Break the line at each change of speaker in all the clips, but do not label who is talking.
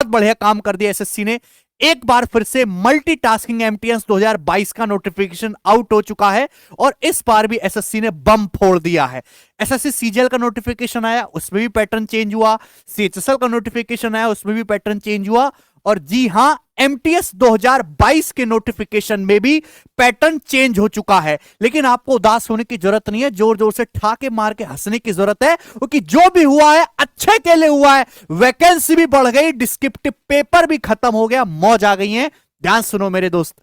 बढ़िया काम कर दिया एसएससी ने। एक बार फिर से मल्टीटास्किंग एमटीएस 2022 का नोटिफिकेशन आउट हो चुका है और इस बार भी एसएससी ने बम फोड़ दिया है। एसएससी सीजीएल का नोटिफिकेशन आया, उसमें भी पैटर्न चेंज हुआ। सीएचएसएल का नोटिफिकेशन आया, उसमें भी पैटर्न चेंज हुआ। और जी हां, एमटीएस 2022 के नोटिफिकेशन में भी पैटर्न चेंज हो चुका है। लेकिन आपको उदास होने की जरूरत नहीं है, जोर जोर से ठाके मार के हंसने की जरूरत है, क्योंकि जो भी हुआ है अच्छे के लिए हुआ है। वैकेंसी भी बढ़ गई, डिस्क्रिप्टिव पेपर भी खत्म हो गया, मौज आ गई है। ध्यान सुनो मेरे दोस्त,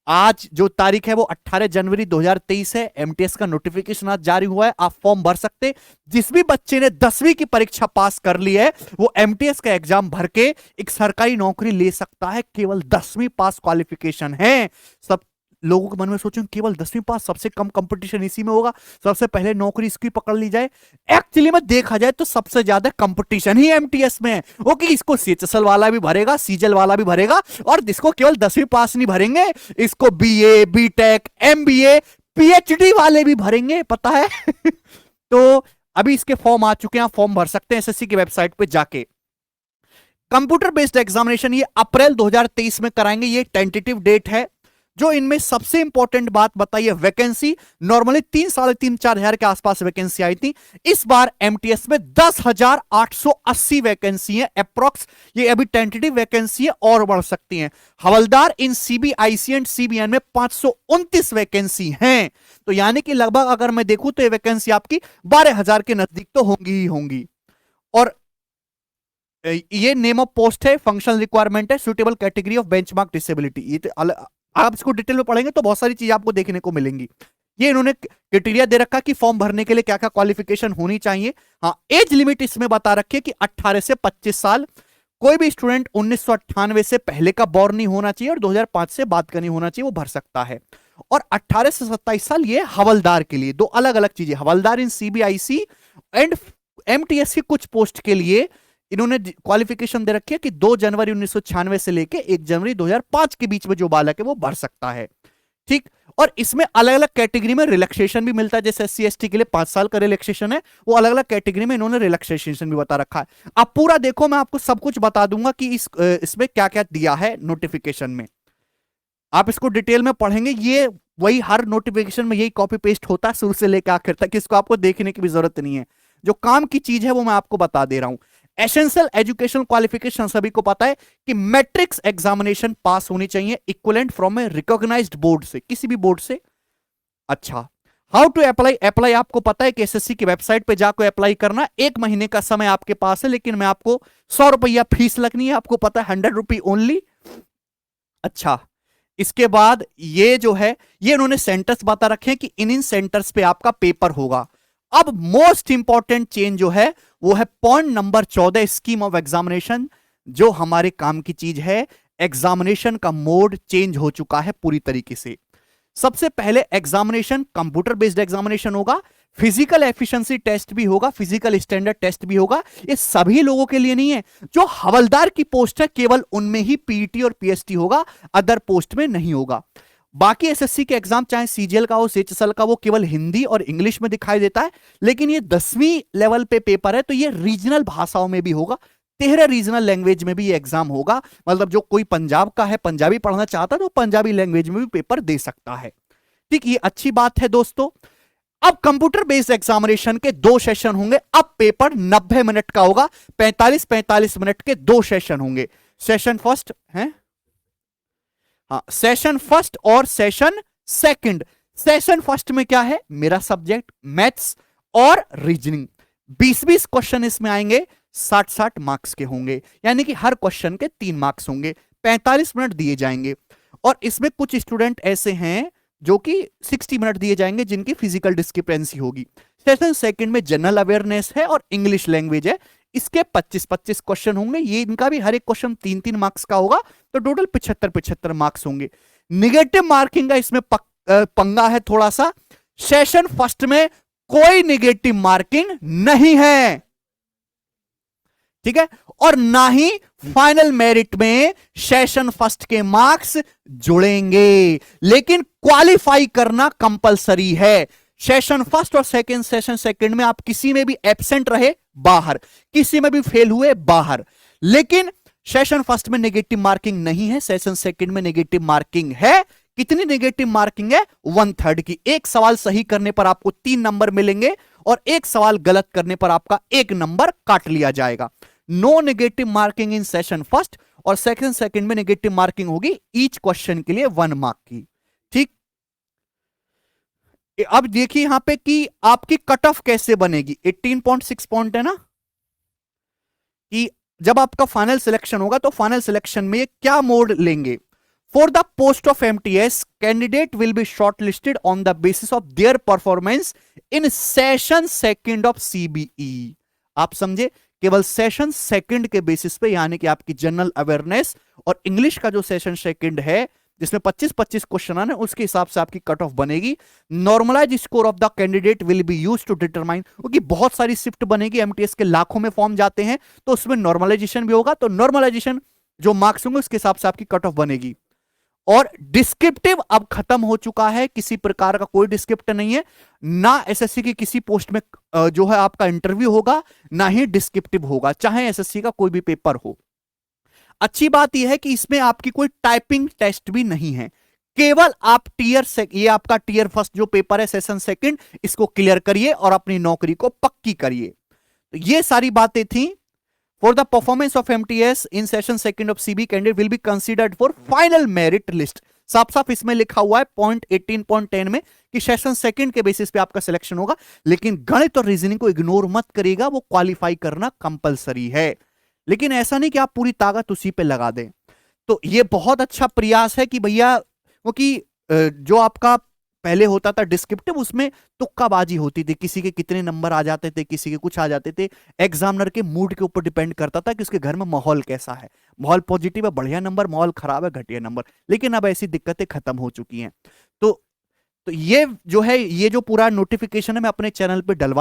आज जो तारीख है वो 18 जनवरी 2023 है। एमटीएस का नोटिफिकेशन आज जारी हुआ है, आप फॉर्म भर सकते। जिस भी बच्चे ने 10वीं की परीक्षा पास कर ली है वो एमटीएस का एग्जाम भर के एक सरकारी नौकरी ले सकता है। केवल 10वीं पास क्वालिफिकेशन है। सब लोगों के मन में सोचें केवल 10वीं पास, सबसे कम कंपटीशन इसी में होगा, सबसे पहले नौकरी इसकी पकड़ ली जाए। एक्चुअली में देखा जाए तो सबसे ज्यादा कंपटीशन ही एमटीएस में है। ओके, इसको सीएचएसएल वाला भी भरेगा, सीजीएल वाला भी भरेगा, और जिसको केवल 10वीं पास नहीं भरेंगे, इसको बीए, बीटेक, एमबीए, पीएचडी वाले भी भरेंगे, पता है। तो अभी इसके फॉर्म आ चुके हैं, आप फॉर्म भर सकते हैं एसएससी की वेबसाइट पे जाके। कंप्यूटर बेस्ड एग्जामिनेशन ये अप्रैल 2023 में कराएंगे, ये टेंटेटिव डेट है। जो इनमें सबसे इंपॉर्टेंट बात बताइए, वैकेंसी नॉर्मली 3, 3.5, 4 हजार के आसपास वैकेंसी आई थी। इस बार एमटीएस में 10,880 वैकेंसी है अप्रॉक्स। ये अभी टेंटेटिव वैकेंसी है और बढ़ सकती है। हवलदार इन सीबीआईसी एंड सीबीएन में 529 वैकेंसी हैं। तो यानी कि लगभग अगर मैं देखूं तो ये वैकेंसी आपकी 12,000 के नजदीक तो होंगी ही होंगी। और ये नेम ऑफ पोस्ट है, फंक्शनल रिक्वायरमेंट है, suitable category of benchmark disability. ये तो आप इसको डिटेल में पढ़ेंगे तो बहुत सारी चीजें आपको देखने को मिलेंगी। ये इन्होंने क्राइटेरिया दे रखा कि फॉर्म भरने के लिए क्या क्या क्वालिफिकेशन होनी चाहिए। हाँ, एज लिमिट इसमें बता रखी है कि 18 से 25 साल। कोई भी स्टूडेंट 1998 से पहले का बॉर्न नहीं होना चाहिए और 2005 से बाद का नहीं होना चाहिए, वो भर सकता है। और 18 से 27 साल ये हवलदार के लिए। दो अलग अलग चीजें, हवलदार इन सीबीआईसी एंड एमटीएस की कुछ पोस्ट के लिए इन्होंने क्वालिफिकेशन दे रखी है कि 2 जनवरी 1996 से लेके 1 जनवरी 2005 के बीच में जो बालक है वो भर सकता है। ठीक, और इसमें अलग अलग कैटेगरी में रिलैक्सेशन भी मिलता है। जैसे एससी एसटी के लिए 5 साल का रिलैक्सेशन है, वो अलग अलग कैटेगरी में इन्होंने रिलैक्सेशन भी बता रखा है। आप पूरा देखो, मैं आपको सब कुछ बता दूंगा कि इसमें क्या क्या दिया है नोटिफिकेशन में। आप इसको डिटेल में पढ़ेंगे। ये वही हर नोटिफिकेशन में यही कॉपी पेस्ट होता है शुरू से लेकर आखिर तक, इसको आपको देखने की भी जरूरत नहीं है। जो काम की चीज है वो मैं आपको बता दे रहा हूं। एसेंशियल एजुकेशन क्वालिफिकेशन सभी को पता है कि मैट्रिक्स एग्जामिनेशन पास होनी चाहिए, equivalent from a recognised board से, किसी भी बोर्ड से। अच्छा, हाउ टू अप्लाई? अप्लाई आपको पता है कि एसएससी की वेबसाइट पे जाकर अप्लाई करना। 1 महीने का समय आपके पास है, लेकिन मैं आपको 100 रुपया फीस लगनी है, आपको पता है, 100 रुपी ओनली। अच्छा, इसके बाद ये जो है, ये इन्होंने सेंटर्स बता रखे हैं कि इन सेंटर्स पे आपका पेपर होगा। अब मोस्ट इंपॉर्टेंट चेंज जो है वो है point number 14, scheme of examination. जो हमारे काम की चीज है, एग्जामिनेशन का मोड चेंज हो चुका है पूरी तरीके से। सबसे पहले एग्जामिनेशन कंप्यूटर बेस्ड एग्जामिनेशन होगा, फिजिकल एफिशिएंसी टेस्ट भी होगा, फिजिकल स्टैंडर्ड टेस्ट भी होगा। ये सभी लोगों के लिए नहीं है, जो हवलदार की पोस्ट है केवल उनमें ही पीईटी और पीएसटी होगा, अदर पोस्ट में नहीं होगा। बाकी एसएससी के एग्जाम चाहे सीजीएल का हो, सीएचएसएल का, वो केवल हिंदी और इंग्लिश में दिखाई देता है। लेकिन ये 10वीं लेवल पे पेपर है, तो ये रीजनल भाषाओं में भी होगा, 13 रीजनल लैंग्वेज में भी ये एग्जाम होगा। मतलब जो कोई पंजाब का है, पंजाबी पढ़ना चाहता है तो पंजाबी लैंग्वेज में भी पेपर दे सकता है। ठीक, ये अच्छी बात है दोस्तों। अब कंप्यूटर बेस्ड एग्जामिनेशन के 2 सेशन होंगे। अब पेपर 90 मिनट का होगा, 45-45 मिनट के 2 सेशन होंगे। सेशन फर्स्ट है, हाँ, सेशन फर्स्ट और सेशन सेकंड। सेशन फर्स्ट में क्या है, मेरा सब्जेक्ट मैथ्स और रीजनिंग। 20-20 क्वेश्चन इसमें आएंगे, 60-60 मार्क्स के होंगे, यानी कि हर क्वेश्चन के 3 मार्क्स होंगे, 45 मिनट दिए जाएंगे। और इसमें कुछ स्टूडेंट ऐसे हैं जो कि 60 मिनट दिए जाएंगे, जिनकी फिजिकल डिस्क्रिपेंसी होगी। सेशन सेकंड में जनरल अवेयरनेस है और इंग्लिश लैंग्वेज है, इसके 25-25 क्वेश्चन होंगे। ये इनका भी हर एक क्वेश्चन 3-3 मार्क्स का होगा, तो टोटल 75-75 मार्क्स होंगे। निगेटिव मार्किंग का इसमें पंगा है थोड़ा सा। सेशन फर्स्ट में कोई निगेटिव मार्किंग नहीं है, ठीक है, और ना ही फाइनल मेरिट में सेशन फर्स्ट के मार्क्स जुड़ेंगे, लेकिन क्वालिफाई करना कंपलसरी है। सेशन फर्स्ट और सेकंड, सेशन सेकंड में आप किसी में भी एब्सेंट रहे बाहर, किसी में भी फेल हुए बाहर। लेकिन सेशन फर्स्ट में नेगेटिव मार्किंग नहीं है, सेशन सेकंड में नेगेटिव मार्किंग है। कितनी नेगेटिव मार्किंग है? 1/3 की। एक सवाल सही करने पर आपको 3 नंबर मिलेंगे और एक सवाल गलत करने पर आपका 1 नंबर काट लिया जाएगा। No negative marking in session first, और सेशन सेकंड में नेगेटिव मार्किंग होगी ईच क्वेश्चन के लिए 1 मार्क की। ठीक, अब देखिए यहां पे कि आपकी कट ऑफ कैसे बनेगी। 18.6 पॉइंट है ना, कि जब आपका फाइनल सिलेक्शन होगा तो फाइनल सिलेक्शन में ये क्या मोड लेंगे। For the post of MTS candidate will be shortlisted on the basis of their performance in session second of CBE. आप समझे, केवल सेशन सेकंड के बेसिस पे, यानी कि आपकी जनरल अवेयरनेस और इंग्लिश का जो सेशन सेकंड है जिसमें 25-25 क्वेश्चन आने, उसके हिसाब से आपकी कट ऑफ बनेगी। Normalise score of the candidate will be used to determine, क्योंकि बहुत सारी शिफ्ट बनेगी, एमटीएस के लाखों में फॉर्म जाते हैं, तो उसमें नॉर्मलाइजेशन भी होगा। तो नॉर्मलाइजेशन जो मार्क्स होंगे उसके हिसाब से आपकी कट ऑफ बनेगी। और डिस्क्रिप्टिव अब खत्म हो चुका है, किसी प्रकार का कोई डिस्क्रिप्टिव नहीं है, ना एसएससी की किसी पोस्ट में जो है आपका इंटरव्यू होगा, ना ही डिस्क्रिप्टिव होगा, चाहे एसएससी का कोई भी पेपर हो। अच्छी बात यह है कि इसमें आपकी कोई टाइपिंग टेस्ट भी नहीं है, केवल आप ये आपका टीयर फर्स्ट जो पेपर है सेशन सेकंड, इसको क्लियर करिए और अपनी नौकरी को पक्की करिए। तो ये सारी बातें थी। For the performance of MTS in session second of CB candidate will be considered for final merit list. साफ साफ इसमें लिखा हुआ है पॉइंट 18.10 में कि सेशन सेकंड के बेसिस पे आपका सिलेक्शन होगा, लेकिन गणित और रीजनिंग को इग्नोर मत करिएगा, वो क्वालिफाई करना कंपलसरी है। लेकिन ऐसा नहीं कि आप पूरी ताकत उसी पे लगा दें। तो ये बहुत अच्छा प्रयास है कि भैया, क्योंकि जो आपका पहले होता था डिस्क्रिप्टिव, उसमें तुक्काबाजी होती थी, किसी के कितने नंबर आ जाते थे, किसी के कुछ आ जाते थे। एग्जामिनर के मूड के ऊपर डिपेंड करता था कि उसके घर में माहौल कैसा है, माहौल पॉजिटिव है बढ़िया नंबर, माहौल खराब है घटिया नंबर। लेकिन अब ऐसी दिक्कतें खत्म हो चुकी हैं। तो ये जो है, ये जो पूरा नोटिफिकेशन है मैं अपने चैनल पे डलवा